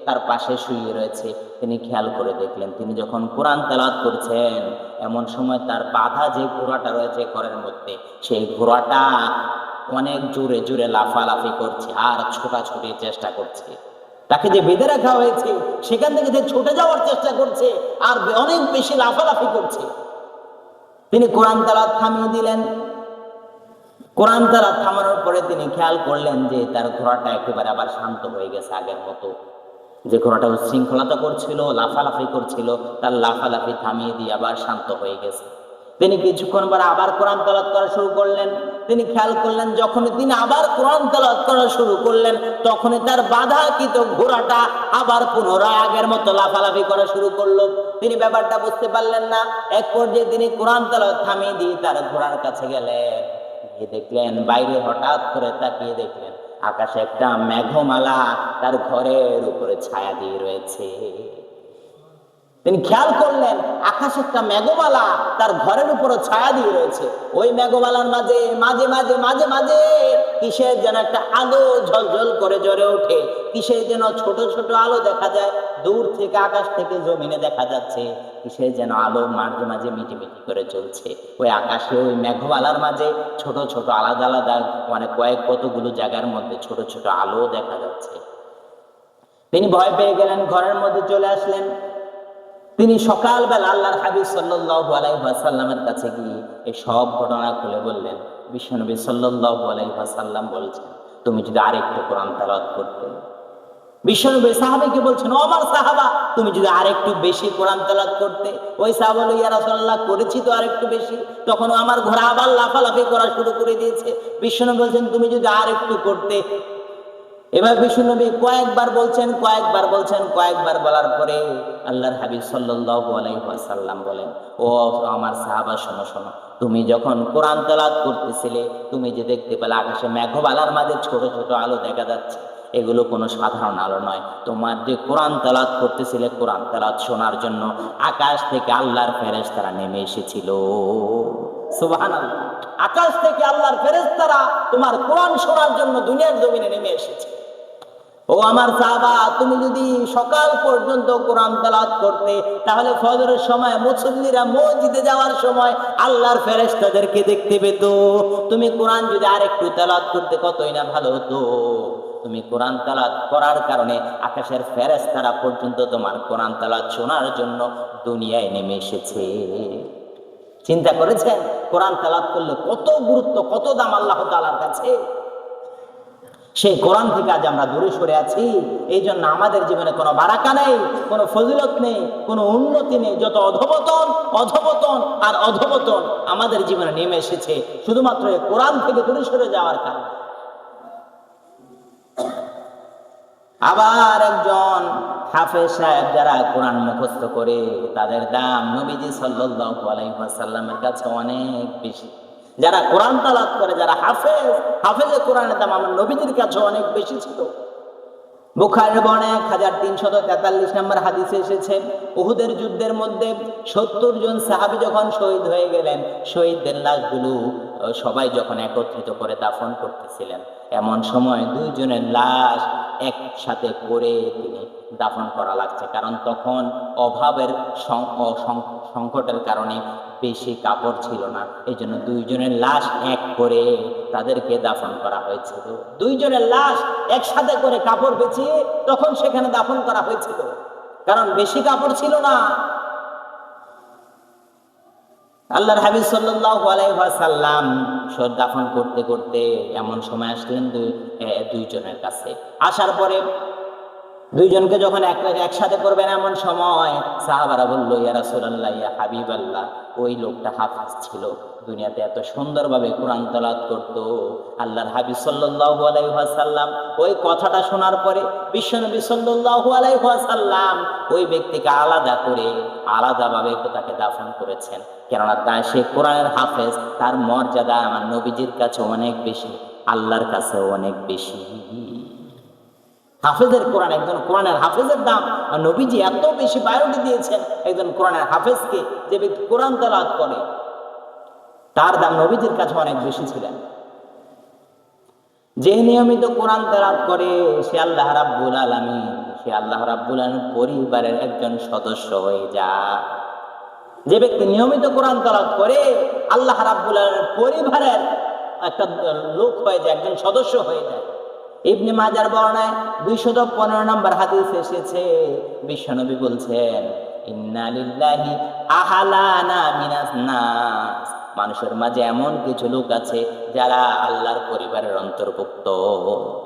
Speaker 1: তার পাশে শুয়ে রয়েছে। তিনি খেয়াল করে দেখলেন তিনি যখন কোরআন তেলাওয়াত করছেন এমন সময় তার বাঁধা যে ঘোড়াটা রয়েছে ঘরের মধ্যে, সেই ঘোড়াটা অনেক জোরে জোরে লাফালাফি করছে আর ছোটাছুটির চেষ্টা করছে। তাকে যে বেঁধে রাখা হয়েছে সেখান থেকে যে ছুটে যাওয়ার চেষ্টা করছে আর অনেক বেশি লাফালাফি করছে। তিনি কোরআন তেলাওয়াত থামিয়ে দিলেন। কোরআন তেলাওয়াত থামানোর পরে তিনি খেয়াল করলেন যে তার ঘোড়াটা একেবারে আবার শান্ত হয়ে গেছে আগের মতো। যে ঘোড়াটা উচ্ছৃঙ্খলতা করছিল, লাফালাফি করছিল, তার লাফালাফি থামিয়ে দিয়ে আবার শান্ত হয়ে গেছে। তিনি কিছুক্ষণ পর আবার কোরআন তেলাওয়াত করা শুরু করলেন। তিনি খেয়াল করলেন যখনই তিনি আবার কোরআন তেলাওয়াত করা শুরু করলেন তখনই তার বাধাকৃত ঘোড়াটা আবার পুনরায় আগের মতো লাফালাফি করা শুরু করলো। তিনি ব্যাপারটা বুঝতে পারলেন না। এক পর্যায়ে তিনি কোরআন তেলাওয়াত থামিয়ে দিয়ে তার ঘোড়ার কাছে গেলেন। দেখলেন বাইরে হঠাৎ করে তাকিয়ে দেখলেন আকাশে একটা মেঘমালা তার ঘরের উপরে ছায়া দিয়ে রয়েছে। তিনি খেয়াল করলেন আকাশে একটা মেঘমালা তার ঘরের উপরে ছায়া দিয়ে রয়েছে। ওই মেঘমালার মাঝে মাঝে মাঝে মাঝে মাঝে কিসের যেন একটা আলো ঝলঝল করে জ্বলে ওঠে, কিসের যেন ছোট ছোট আলো দেখা যায় দূর থেকে, আকাশ থেকে জমিনে দেখা যাচ্ছে কিসের যেন আলো মাঝে মাঝে মিটিমিটি করে চলছে। ওই আকাশে ওই মেঘমালার মাঝে ছোট ছোট আলাদা আলাদা কতগুলো জায়গার মধ্যে ছোট ছোট আলো দেখা যাচ্ছে। তিনি ভয় পেয়ে গেলেন, ঘরের মধ্যে চলে আসলেন। তিনি সকালবেলা আল্লাহর হাবিব সাল্লাল্লাহু আলাইহি ওয়াসাল্লামের কাছে গিয়ে এই সব ঘটনা খুলে বললেন। বিশ্বনবী সাল্লাল্লাহু আলাইহি ওয়াসাল্লাম বলছেন তুমি যদি আরেকটু কোরআন তেলাওয়াত করতে। বিশ্বনবী সাহাবীকে বলছেন ও আমার সাহাবা তুমি যদি আরেকটু বেশি কোরআন তেলাওয়াত করতে। ওই সাহাবা বলল ইয়া রাসূলুল্লাহ করেছি তো আরেকটু বেশি। তখন আমার ঘোড়া আবার লাফালাফি করা শুরু করে দিয়েছে। বিশ্বনবী বলছেন তুমি যদি আরেকটু করতে। এবার বিশ্বনবী কয়েকবার বলার পরে আল্লাহর হাবিব সাল্লাল্লাহু আলাইহি ওয়াসাল্লাম বলেন ও আমার সাহাবা শোনো শোনো, তুমি যখন কোরআন তেলাওয়াত করতেছিলে তুমি যে দেখতে পেলে আকাশে মেঘমালার মাঝে ছোট ছোট আলো দেখা যাচ্ছে, এগুলো কোনো সাধারণ আলো নয়। তোমার যে কোরআন তেলাওয়াত করতেছিলে কোরআন তেলাওয়াত শোনার জন্য আকাশ থেকে আল্লাহর ফেরেশতারা নেমে এসেছিল। সুবহানাল্লাহ। আকাশ থেকে আল্লাহর ফেরেশতারা তোমার কোরআন শোনার জন্য দুনিয়ার জমিনে নেমে এসেছে। ও আমার সাহাবা তুমি যদি সকাল পর্যন্ত কোরআন তেলাওয়াত করতে তাহলে ফজরের সময় মুসল্লিরা মসজিদে যাওয়ার সময় আল্লাহর ফেরেশতাদেরকে দেখতে পেত। তুমি কোরআন যদি আরেকটু তেলাওয়াত করতে কতই না ভালো হতো। তুমি কোরআন তেলাওয়াত করার কারণে আকাশের ফেরেশতারা পর্যন্ত তোমার কোরআন তেলাওয়াত শোনার জন্য দুনিয়ায় নেমে এসেছে। চিন্তা করেছেন কোরআন তেলাওয়াত করলে কত গুরুত্ব, কত দাম আল্লাহ তাআলার কাছে। সেই কোরআন থেকে আজ আমরা দূরে সরে আছি। এই জন্য আমাদের জীবনে কোনো বারাকা নেই, কোনো ফজিলত নেই, কোনো উন্নতি নেই। যত অধপতন আর অধপতন আমাদের জীবনে নেমে এসেছে শুধুমাত্র এই কোরআন থেকে দূরে সরে যাওয়ার কারণে। আবার একজন হাফেজ সাহেব যারা কোরআন মুখস্থ করে তাদের দাম নবীজি সাল্লাল্লাহু আলাইহি ওয়াসাল্লামের কাছে অনেক বেশি। যারা কোরআন তালাওয়াত করে, যারা হাফেজে কোরআনের দাম আমার নবীজির কাছে অনেক বেশি ছিল। বুখারীর বর্ণনায় 1343 নম্বর হাদিসে এসেছে, উহুদের যুদ্ধের মধ্যে 70 জন সাহাবী যখন শহীদ হয়ে গেলেন, শহীদদের লাশগুলো সবাই যখন একত্রিত করে দাফন করতেছিলেন, এমন সময় 2 জনের লাশ একসাথে করে তিনি দাফন করা লাগছে। কারণ তখন অভাবের সংকটের কারণে বেশি কাপড় ছিল না, এই জন্য 2 জনের লাশ এক করে তাদেরকে দাফন করা হয়েছিল। 2 জনের লাশ একসাথে করে কাপড় বেঁচিয়ে তখন সেখানে দাফন করা হয়েছিল, কারণ বেশি কাপড় ছিল না। আল্লাহর হাবিব সাল্লাল্লাহু আলাইহি ওয়াসাল্লাম দাফন করতে করতে এমন সময় আসলেন 2 জনের কাছে। আসার পরে 2 জনকে যখন একসাথে করবেন, এমন সময় সাহাবারা বলল, ইয়া রাসূলুল্লাহ, ইয়া হাবিবাল্লাহ, ওই লোকটা হাফেজ ছিল, দুনিয়াতে এত সুন্দরভাবে কোরআন তেলাওয়াত করত। আল্লাহর হাবিব সাল্লাল্লাহু আলাইহি ওয়াসাল্লাম ওই কথাটা শোনার পরে বিশ্বনবী সাল্লাল্লাহু আলাইহি ওয়াসাল্লাম ওই ব্যক্তিকে আলাদা করে আলাদাভাবে তাকে দাফন করেছেন। কেননা সে কোরআনের হাফেজ, তার মর্যাদা আমার নবীজির কাছে অনেক বেশি, আল্লাহর কাছে অনেক বেশি। হাফেজের কোরআন, একজন কোরআনের হাফেজের দাম নবীজি এত বেশি প্রায়োরিটি দিয়েছেন। একজন কোরআনের হাফেজকে, যে ব্যক্তি কোরআন তেলাওয়াত করে, তার দাম নবীজির কাছে অনেক বেশি ছিলেন। যে নিয়মিত কোরআন তেলাওয়াত করে সে আল্লাহ রাব্বুল আলামিন, সে আল্লাহ রাব্বুল আলামিন পরিবারের একজন সদস্য হয়ে যায়। যে ব্যক্তি নিয়মিত কোরআন তেলাওয়াত করে আল্লাহ রাব্বুল আলামিনের পরিবারের একটা লোক হয়ে যায়, একজন সদস্য হয়ে যায়। ইবনে মাজার বর্ণনায় 215 নম্বর হাদিস এসেছে, বিশ্বনবী বলছেন, ইন্না লিল্লাহি আহলানা মিনাস নাস, মানুষের মাঝে এমন কিছু লোক আছে যারা আল্লাহর পরিবারের অন্তর্ভুক্ত।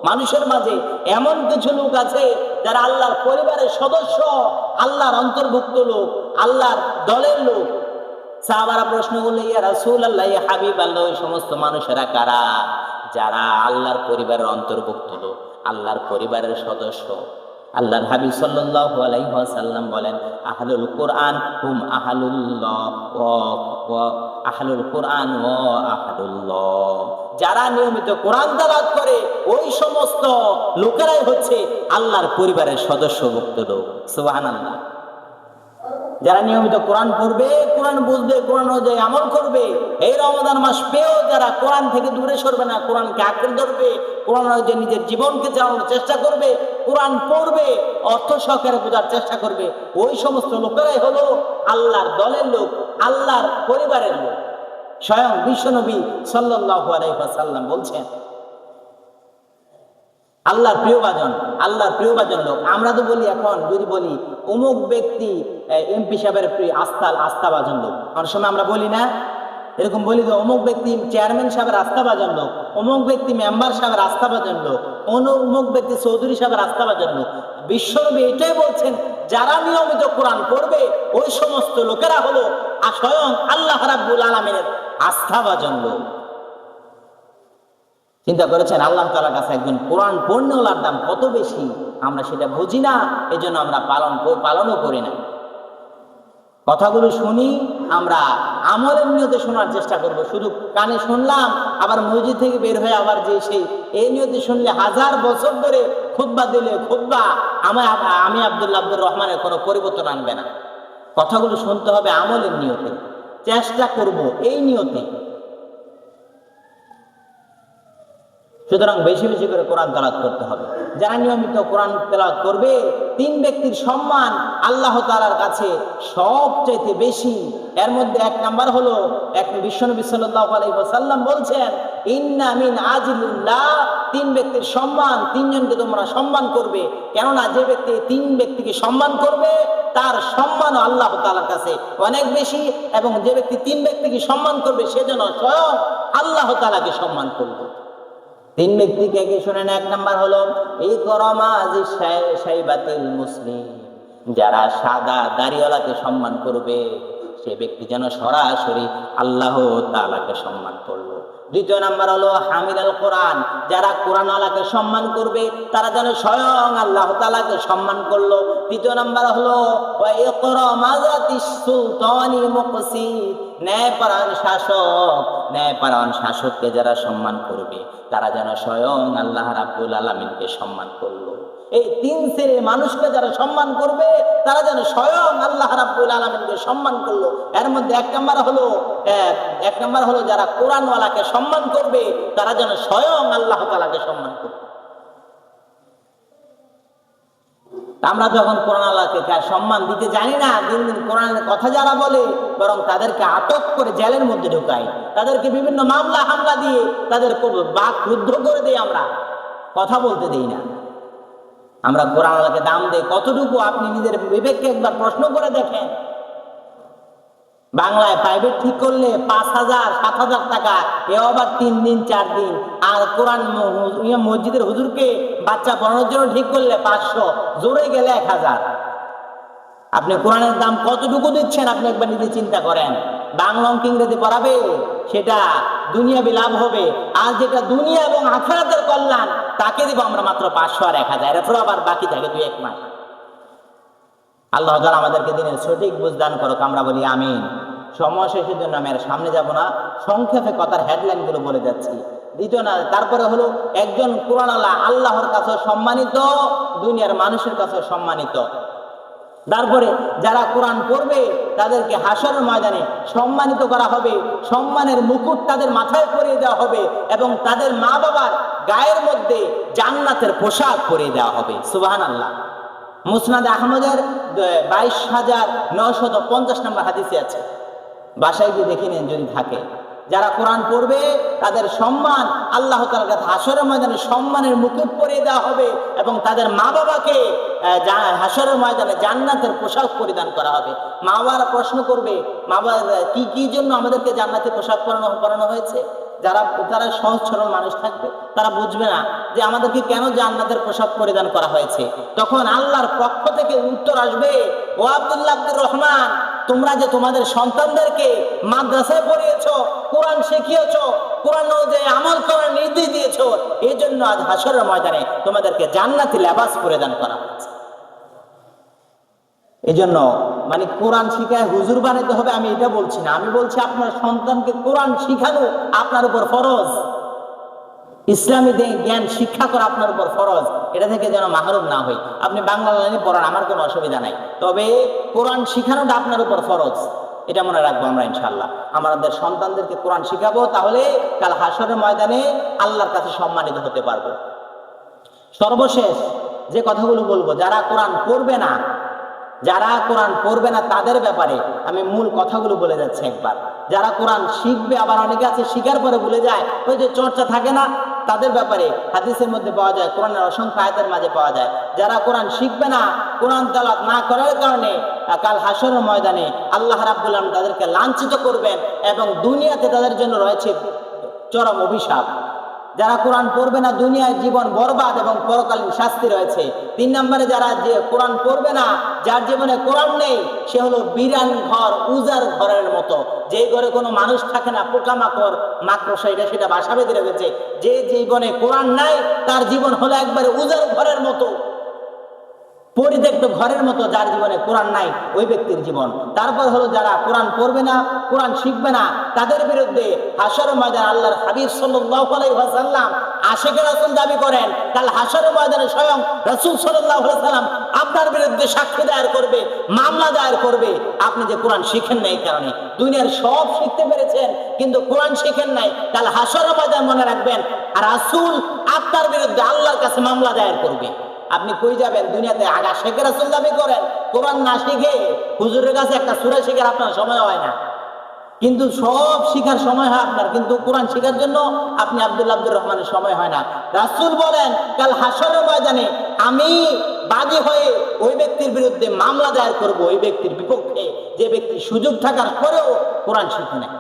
Speaker 1: মানুষের মাঝে এমন কিছু লোক আছে যারা আল্লাহর পরিবারের সদস্য, আল্লাহর অন্তর্ভুক্ত লোক, আল্লাহর দলের লোক। সাহাবারা প্রশ্ন করল, ইয়া রাসূলুল্লাহ, ইয়া হাবিবাল্লাহ, ওই সমস্ত মানুষেরা কারা? যারা আল্লাহর পরিবারের অন্তর্ভুক্ত লোক, আল্লাহর পরিবারের সদস্য। আল্লাহর হাবিব সাল্লাল্লাহু আলাইহি ওয়াসাল্লাম বলেন, আহলুল কোরআন হুম আহলুল্লাহ ওয়া আহলুল কোরআন ওয়া আহলুল্লাহ। যারা নিয়মিত কোরআন তেলাওয়াত করে ওই সমস্ত লোকেরাই হচ্ছে আল্লাহর পরিবারের সদস্যভুক্ত লোক। সুবহানাল্লাহ। যারা নিয়মিত কোরআন পড়বে, কোরআন বুঝবে, কোরআন অনুযায়ী আমল করবে, এই রমাদান মাস পেয়েও যারা কোরআন থেকে দূরে সরবে না, কোরআনকে আঁকড়ে ধরবে, কোরআন অনুযায়ী নিজের জীবনকে চালানোর চেষ্টা করবে, কোরআন পড়বে, অর্থ সহকারে বোঝার চেষ্টা করবে, ওই সমস্ত লোকেরাই হলো আল্লাহর দলের লোক, আল্লাহর পরিবারের লোক। স্বয়ং বিশ্বনবী সাল্লাল্লাহু আলাইহি ওয়াসাল্লাম বলছেন, আল্লাহর প্রিয়ভাজন লোক। আমরা তো বলি, এখন যদি বলি অমুক ব্যক্তি এমপি সাহেবের আস্থাভাজন লোক, অনেক সময় আমরা বলি না, এরকম বলি যে অমুক ব্যক্তি চেয়ারম্যান সাহেবের আস্থাভাজন লোক, অমুক ব্যক্তি মেম্বার সাহেবের আস্থাভাজন লোক, অমুক ব্যক্তি চৌধুরী সাহেবের আস্থাভাজন লোক। বিশ্বনবী এটাই বলছেন, যারা নিয়মিত কোরআন পড়বে ওই সমস্ত লোকেরা হলো স্বয়ং আল্লাহ রাব্বুল আলামিনের আস্থাভাজন লোক। চিন্তা করেছেন আল্লাহ তাআলার কাছে একজন কোরআন পড়নেওয়ালার দাম কত বেশি? আমরা সেটা বুঝি না, এই জন্য আমরা পালনও করি না। কথাগুলো শুনি, আমরা আমলের নিয়তে শোনার চেষ্টা করব। শুধু কানে শুনলাম, আবার মসজিদ থেকে বের হয়ে আবার যে এই নিয়তে শুনলে 1000 বছর ধরে খুতবা দিলে খুতবা আমি আব্দুর রহমানের কোনো পরিবর্তন আনবে না। কথাগুলো শুনতে হবে আমলের নিয়তে, চেষ্টা করব এই নিয়তে। সুতরাং বেশি বেশি করে কোরআন তেলাওয়াত করতে হবে। যারা নিয়মিত কোরআন তেলাওয়াত করবে, 3 ব্যক্তির সম্মান আল্লাহ তাআলার কাছে সবচেয়ে বেশি। এর মধ্যে 1 নাম্বার হলো, বিশ্বনবী সাল্লাল্লাহু আলাইহি ওয়াসাল্লাম বলছেন, ইন্না মিন আজিলিল্লাহ, 3 ব্যক্তির সম্মান, 3 জনকে তোমরা সম্মান করবে। কেননা যে ব্যক্তি 3 ব্যক্তিকে সম্মান করবে তার সম্মান আল্লাহ তাআলার কাছে অনেক বেশি, এবং যে ব্যক্তি 3 ব্যক্তিকে সম্মান করবে সেজন্য স্বয়ং আল্লাহ তাআলাকে সম্মান করবে। 3 ব্যক্তিকে কে শুনেন? 1 নাম্বার হলো শাইবাতুল মুসলিম, যারা সাদা দাড়িওয়ালাকে সম্মান করবে, সে ব্যক্তি যেন সরাসরি আল্লাহ তাআলাকে সম্মান করলো। দ্বিতীয় নাম্বার হলো হামিদ আল কোরআন, যারা কোরআনওয়ালাকে সম্মান করবে তারা যেন স্বয়ং আল্লাহ তাআলাকে সম্মান করলো। তৃতীয় নাম্বার হলো ওয়া ইকরা মাযাতিস সুলতানি মুকসিদ, ন্যায়পরায়ণ শাসক, ন্যায়পরায়ণ শাসককে যারা সম্মান করবে তারা যেন স্বয়ং আল্লাহ রাব্বুল আলামিনকে সম্মান করলো। এই তিন শ্রেণীর মানুষকে যারা সম্মান করবে তারা যেন স্বয়ং আল্লাহ রাব্বুল আলামিনকে সম্মান করলো। এর মধ্যে এক নাম্বার হলো যারা কোরআনওয়ালাকে সম্মান করবে তারা যেন স্বয়ং আল্লাহ তাআলাকে সম্মান করবে। আমরা যখন কোরআনওয়ালাকে সম্মান দিতে জানি না, দিন দিন কোরআনের কথা যারা বলে বরং তাদেরকে আটক করে জেলের মধ্যে ঢুকাই, তাদেরকে বিভিন্ন মামলা হামলা দিয়ে তাদের বাক রুদ্ধ করে দেই, আমরা কথা বলতে দেই না। আমরা কোরআনওয়ালাকে দাম দেই কতটুকু আপনি নিজের বিবেককে একবার প্রশ্ন করে দেখেন। বাংলায় প্রাইভেট ঠিক করলে 5,000 7,000 টাকা, এ আবার 3 দিন 4 দিন। আর কোরআন মসজিদের হুজুরকে বাচ্চা পড়ানোর জন্য ঠিক করলে 500, জোরে গেলে 1,000। আপনি কোরআনের দাম কতটুকু দিচ্ছেন আপনি একবার নিজে চিন্তা করেন। বাংলা অঙ্ক ইংরেজি পড়াবে সেটা দুনিয়াবি লাভ হবে, আর যেটা দুনিয়া এবং আখিরাতের কল্যাণ তাকে দিব আমরা মাত্র 500 আর 1,000, এরপর আবার বাকি থাকে 2-1 মাস। আল্লাহ তাআলা আমাদেরকে দিনের সঠিক বুঝদান করুক, আমরা বলি আমিন। সময় শেষের জন্য আমি আর সামনে যাব না, সংক্ষেপে কথার হেডলাইন গুলো বলে যাচ্ছি। দ্বিতীয় না, তারপরে হলো একজন কোরআনওয়ালা আল্লাহর কাছে সম্মানিত, দুনিয়ার মানুষের কাছে সম্মানিত। তারপরে যারা কোরআন পড়বে তাদেরকে হাসরের ময়দানে সম্মানিত করা হবে, সম্মানের মুকুট তাদের মাথায় পরিয়ে দেওয়া হবে এবং তাদের মা বাবার গায়ের মধ্যে জান্নাতের পোশাক পরিয়ে দেওয়া হবে। সুবহানাল্লাহ। মুসনাদ আহমদের 22,950 নম্বর হাদিসে আছে, বাসায় গিয়ে দেখে নেন যদি থাকে। যারা কোরআন পড়বে তাদের সম্মান আল্লাহ তাআলার কাছে হাসরের ময়দানে সম্মানের মুকুট পরিয়ে দেওয়া হবে এবং তাদের মা বাবাকে হাসরের ময়দানে জান্নাতের পোশাক পরিধান করা হবে। মা বাবারা প্রশ্ন করবে, মা বাবা কি জন্য আমাদেরকে জান্নাতের পোশাক পরানো হয়েছে? তারা সহজ সরল মানুষ থাকবে, তারা বুঝবে না যে আমাদেরকে কেন জান্নাতের পোশাক পরিধান করা হয়েছে। তখন আল্লাহর পক্ষ থেকে উত্তর আসবে, ও আব্দুল্লাহ আব্দুর রহমান, তোমরা যে তোমাদের সন্তানদেরকে মাদ্রাসায় পড়িয়েছো, কোরআন শিখিয়েছো, কোরআন অনুযায়ী আমল করার নির্দেশ দিয়েছো, এই জন্য আজ হাসরের ময়দানে তোমাদেরকে জান্নাতি লেবাস পরিধান করা হয়েছে। এই জন্য মানে কোরআন শিখায় হুজুর বানাতে হবে আমি এটা বলছি না, আমি বলছি আপনার সন্তানকে কোরআন শিখানো আপনার উপর ফরজ, ইসলামী জ্ঞান শিক্ষা করা আপনার উপর ফরজ। এটা থেকে যেন মাহরুম না হই। আপনি বাংলা লাইনে পড়ান, আমার কোনো অসুবিধা নাই, তবে কোরআন শিখানোটা আপনার উপর ফরজ, এটা মনে রাখবো আমরা ইনশাআল্লাহ। আমাদের সন্তানদেরকে কোরআন শিখাবো, তাহলে কাল হাসরের ময়দানে আল্লাহর কাছে সম্মানিত হতে পারবো। সর্বশেষ যে কথাগুলো বলবো, যারা কোরআন পড়বে না তাদের ব্যাপারে আমি মূল কথাগুলো বলে যাচ্ছি একবার। যারা কোরআন শিখবে, আবার অনেকে আছে শিখার পরে ভুলে যায়, ওই যে চর্চা থাকে না, তাদের ব্যাপারে হাদিসের মধ্যে পাওয়া যায়, কোরআনের অসংখ্য আয়াতের মাঝে পাওয়া যায়। যারা কোরআন শিখবে না, কোরআন তেলাওয়াত না করার কারণে কাল হাসরের ময়দানে আল্লাহ রাব্বুল আলামিন তাদেরকে লাঞ্ছিত করবেন এবং দুনিয়াতে তাদের জন্য রয়েছে চরম অভিশাপ। যারা কোরআন পড়বে না দুনিয়ায় জীবন বরবাদ এবং পরকালীন শাস্তি রয়েছে। 3 নম্বরে যারা যে কোরআন পড়বে না, যার জীবনে কোরআন নেই, সে হলো বিরান ঘর, উজার ঘরের মতো। যে ঘরে কোনো মানুষ থাকে না, পোকামাকড় মাকড়সা সেটা বাসা বেঁধে রেখেছে। যে জীবনে কোরআন নাই তার জীবন হলো একবারে উজার ঘরের মতো, পরিত্যক্ত ঘরের মতো। যার জীবনে কোরআন নাই ওই ব্যক্তির জীবন। তারপর হলো যারা কোরআন পড়বে না, কোরআন শিখবে না, তাদের বিরুদ্ধে হাসরের ময়দানে আল্লাহর হাবিব সাল্লাল্লাহু আলাইহি ওয়াসাল্লাম আশিকে রাসূল দাবি করেন, কাল হাসরের ময়দানে স্বয়ং রাসূল সাল্লাল্লাহু আলাইহি ওয়াসাল্লাম আপনার বিরুদ্ধে সাক্ষ্য দায়ের করবে, মামলা দায়ের করবে, আপনি যে কোরআন শিখেন না এই কারণে। দুনিয়ার সব শিখতে পেরেছেন কিন্তু কোরআন শিখেন নাই, কাল হাসরের ময়দানে মনে রাখবেন আর রাসূল আপনার বিরুদ্ধে আল্লাহর কাছে মামলা দায়ের করবে। আপনি কই যাবেন? দুনিয়াতে আগা শেখে রাসূল দাবি করেন, কোরআন না শিখে হুজুরের কাছে একটা সূরা শিখার আপনার সময় হয় না, কিন্তু সব শিখার সময় হয় আপনার, কিন্তু কোরআন শিখার জন্য আপনি আব্দুল্লাহ আব্দুর রহমানের সময় হয় না। রাসূল বলেন কাল হাসরের ময়দানে আমি বাদী হয়ে ওই ব্যক্তির বিরুদ্ধে মামলা দায়ের করব, ওই ব্যক্তির বিপক্ষে যে ব্যক্তি সুযোগ থাকার পরেও কোরআন শিখে নেয়।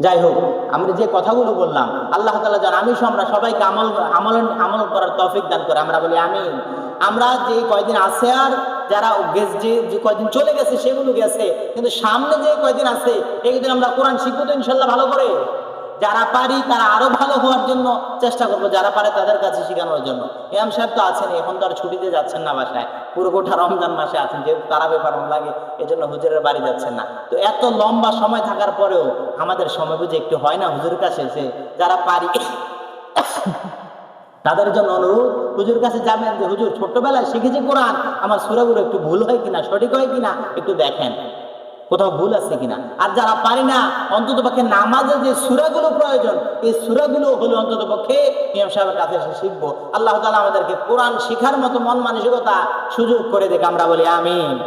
Speaker 1: যাই হোক, আমরা যে কথাগুলো বললাম আল্লাহ তাআলা যেন আমি আমরা সবাইকে আমল করার তৌফিক দান করে। আমরা বলি আমিন। আমরা যে কয়দিন আছে আর যারা যে কয়দিন চলে গেছে সেগুলো গেছে, কিন্তু সামনে যে কয়দিন আছে একদিন আমরা কোরআন শিখবো তো ইনশাল্লাহ ভালো করে। যারা পারি তারা আরো ভালো হওয়ার জন্য চেষ্টা করবো, যারা পারে তাদের কাছে শেখানোর জন্য। ইমাম সাহেব তো আছেন, এখন তো আর ছুটিতে যাচ্ছেন না বাসায়, পুরো গোটা রমজান মাসে আছেন, যেহেতু তারা পারানো লাগে এজন্য হুজুরের বাড়ি যাচ্ছেন না। তো এত লম্বা সময় থাকার পরেও আমাদের সময় বুঝে একটু হয় না হুজুরের কাছে এসে যারা পারি তাদের জন্য অনুরোধ, হুজুর কাছে যাবেন যে হুজুর ছোট্টবেলায় শিখেছি কোরআন, আমার সূরাগুলো একটু ভুল হয় কিনা, সঠিক হয় কিনা একটু দেখেন, কোথাও ভুল আছে কিনা। আর যারা পারি না অন্তত পক্ষে নামাজে যে সূরাগুলো প্রয়োজন এই সূরাগুলো হলো অন্তত পক্ষে ইমাম সাহেবের কাছে এসে শিখবো। আল্লাহ তাআলা আমাদেরকে কোরআন শেখার মতো মন মানসিকতা সুযোগ করে দেখ, আমরা বলি আমিন।